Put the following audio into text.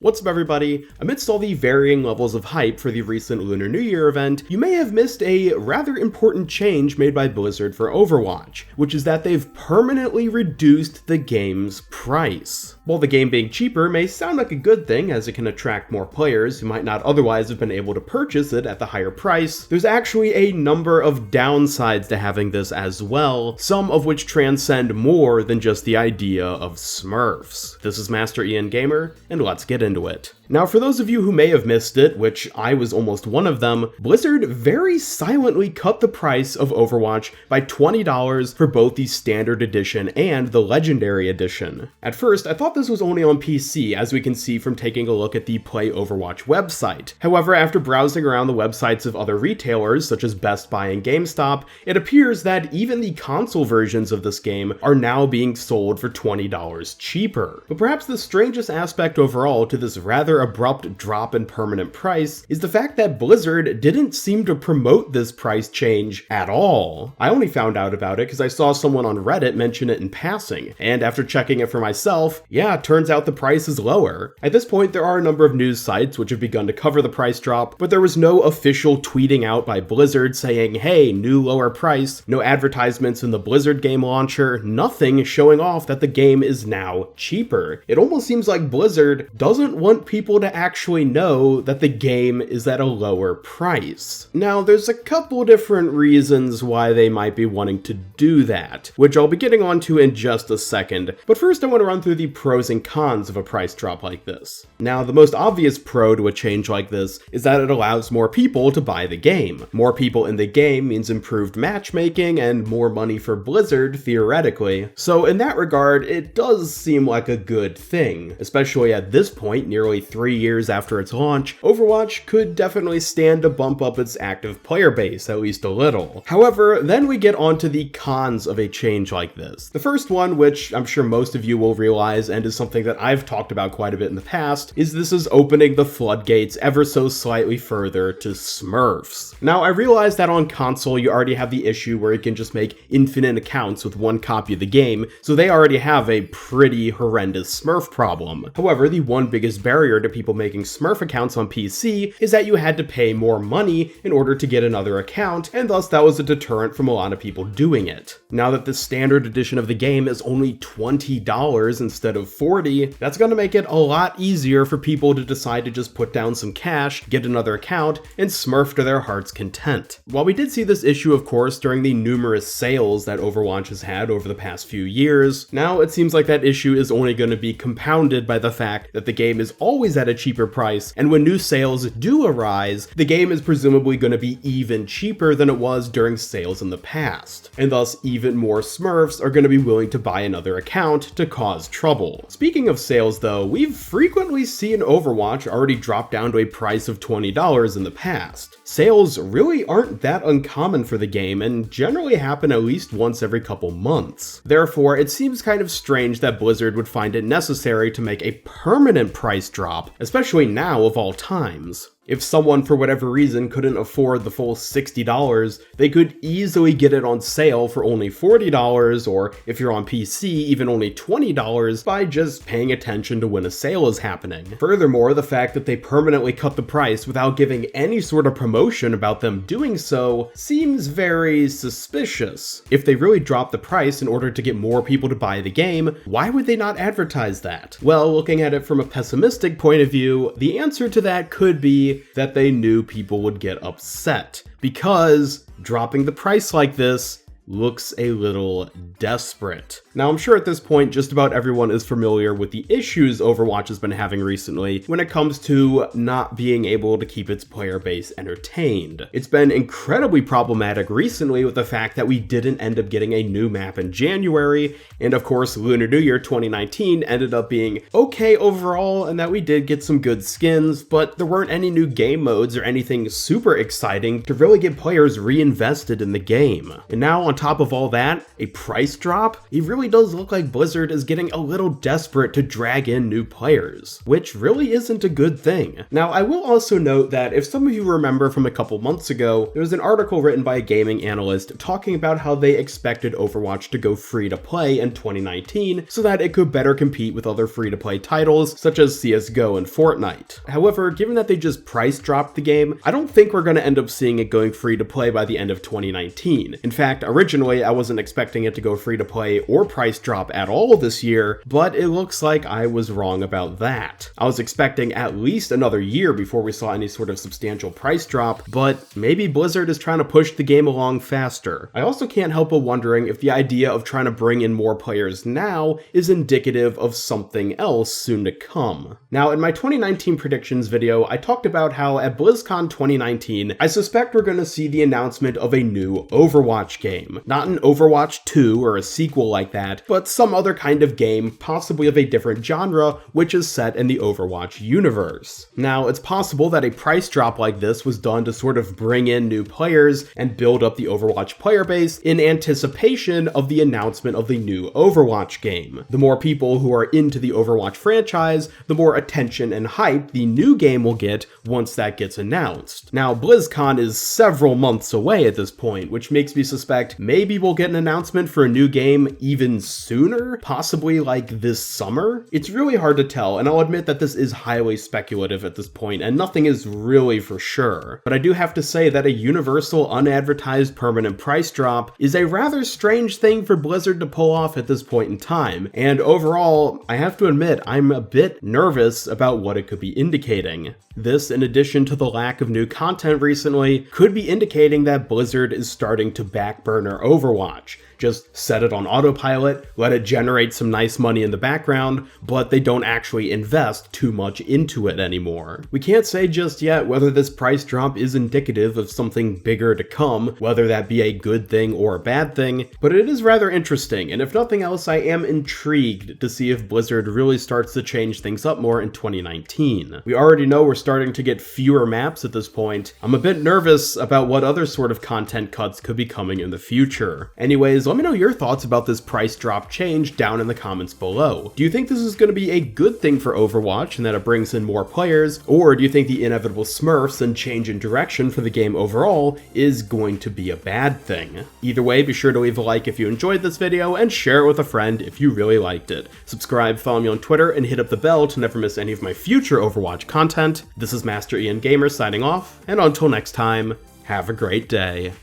What's up everybody? Amidst all the varying levels of hype for the recent Lunar New Year event, you may have missed a rather important change made by Blizzard for Overwatch, which is that they've permanently reduced the game's price. While the game being cheaper may sound like a good thing as it can attract more players who might not otherwise have been able to purchase it at the higher price, there's actually a number of downsides to having this as well, some of which transcend more than just the idea of Smurfs. This is Master Ian Gamer, and let's get into it. Now, for those of you who may have missed it, which I was almost one of them, Blizzard very silently cut the price of Overwatch by $20 for both the Standard Edition and the Legendary Edition. At first, I thought this was only on PC, as we can see from taking a look at the Play Overwatch website. However, after browsing around the websites of other retailers, such as Best Buy and GameStop, it appears that even the console versions of this game are now being sold for $20 cheaper. But perhaps the strangest aspect overall to this rather abrupt drop in permanent price is the fact that Blizzard didn't seem to promote this price change at all. I only found out about it because I saw someone on Reddit mention it in passing, and after checking it for myself, yeah, it turns out the price is lower. At this point, there are a number of news sites which have begun to cover the price drop, but there was no official tweeting out by Blizzard saying, hey, new lower price, no advertisements in the Blizzard game launcher, nothing showing off that the game is now cheaper. It almost seems like Blizzard doesn't want people to actually know that the game is at a lower price. Now, there's a couple different reasons why they might be wanting to do that, which I'll be getting onto in just a second, but first I want to run through the pros and cons of a price drop like this. Now, the most obvious pro to a change like this is that it allows more people to buy the game. More people in the game means improved matchmaking and more money for Blizzard, theoretically. So in that regard, it does seem like a good thing, especially at this point, nearly 3 years after its launch. Overwatch could definitely stand to bump up its active player base, at least a little. However, then we get onto the cons of a change like this. The first one, which I'm sure most of you will realize and is something that I've talked about quite a bit in the past, is this is opening the floodgates ever so slightly further to Smurfs. Now, I realize that on console you already have the issue where you can just make infinite accounts with one copy of the game, so they already have a pretty horrendous Smurf problem. However, the one biggest barrier to people making Smurf accounts on PC is that you had to pay more money in order to get another account, and thus that was a deterrent from a lot of people doing it. Now that the standard edition of the game is only $20 instead of $40, that's going to make it a lot easier for people to decide to just put down some cash, get another account, and Smurf to their heart's content. While we did see this issue, of course, during the numerous sales that Overwatch has had over the past few years, now it seems like that issue is only going to be compounded by the fact that the game is always at a cheaper price, and when new sales do arise, the game is presumably going to be even cheaper than it was during sales in the past, and thus even more Smurfs are going to be willing to buy another account to cause trouble. Speaking of sales though, we've frequently seen Overwatch already drop down to a price of $20 in the past. Sales really aren't that uncommon for the game and generally happen at least once every couple months. Therefore, it seems kind of strange that Blizzard would find it necessary to make a permanent price drop, especially now of all times. If someone for whatever reason couldn't afford the full $60, they could easily get it on sale for only $40, or if you're on PC, even only $20 by just paying attention to when a sale is happening. Furthermore, the fact that they permanently cut the price without giving any sort of promotion about them doing so seems very suspicious. If they really dropped the price in order to get more people to buy the game, why would they not advertise that? Well, looking at it from a pessimistic point of view, the answer to that could be that they knew people would get upset, because dropping the price like this looks a little desperate. Now, I'm sure at this point, just about everyone is familiar with the issues Overwatch has been having recently when it comes to not being able to keep its player base entertained. It's been incredibly problematic recently with the fact that we didn't end up getting a new map in January, and of course, Lunar New Year 2019 ended up being okay overall, and that we did get some good skins, but there weren't any new game modes or anything super exciting to really get players reinvested in the game. And now, on top of all that, a price drop, it really does look like Blizzard is getting a little desperate to drag in new players, which really isn't a good thing. Now, I will also note that if some of you remember from a couple months ago, there was an article written by a gaming analyst talking about how they expected Overwatch to go free to play in 2019 so that it could better compete with other free to play titles such as CSGO and Fortnite. However, given that they just price dropped the game, I don't think we're going to end up seeing it going free to play by the end of 2019. In fact, originally I wasn't expecting it to go free to play or price drop at all this year, but it looks like I was wrong about that. I was expecting at least another year before we saw any sort of substantial price drop, but maybe Blizzard is trying to push the game along faster. I also can't help but wondering if the idea of trying to bring in more players now is indicative of something else soon to come. Now, in my 2019 predictions video, I talked about how at BlizzCon 2019, I suspect we're going to see the announcement of a new Overwatch game. Not an Overwatch 2 or a sequel like that, but some other kind of game, possibly of a different genre, which is set in the Overwatch universe. Now, it's possible that a price drop like this was done to sort of bring in new players and build up the Overwatch player base in anticipation of the announcement of the new Overwatch game. The more people who are into the Overwatch franchise, the more attention and hype the new game will get once that gets announced. Now, BlizzCon is several months away at this point, which makes me suspect maybe we'll get an announcement for a new game even sooner, possibly like this summer. It's really hard to tell, and I'll admit that this is highly speculative at this point, and nothing is really for sure. But I do have to say that a universal unadvertised permanent price drop is a rather strange thing for Blizzard to pull off at this point in time, and overall, I have to admit I'm a bit nervous about what it could be indicating. This, in addition to the lack of new content recently, could be indicating that Blizzard is starting to backburner Overwatch. Just set it on autopilot, let it generate some nice money in the background, but they don't actually invest too much into it anymore. We can't say just yet whether this price drop is indicative of something bigger to come, whether that be a good thing or a bad thing, but it is rather interesting, and if nothing else, I am intrigued to see if Blizzard really starts to change things up more in 2019. We already know we're starting to get fewer maps at this point. I'm a bit nervous about what other sort of content cuts could be coming in the future. Anyways, let me know your thoughts about this price drop change down in the comments below. Do you think this is going to be a good thing for Overwatch and that it brings in more players, or do you think the inevitable smurfs and change in direction for the game overall is going to be a bad thing? Either way, be sure to leave a like if you enjoyed this video and share it with a friend if you really liked it. Subscribe, follow me on Twitter, and hit up the bell to never miss any of my future Overwatch content. This is Master Ian Gamer signing off, and until next time, have a great day.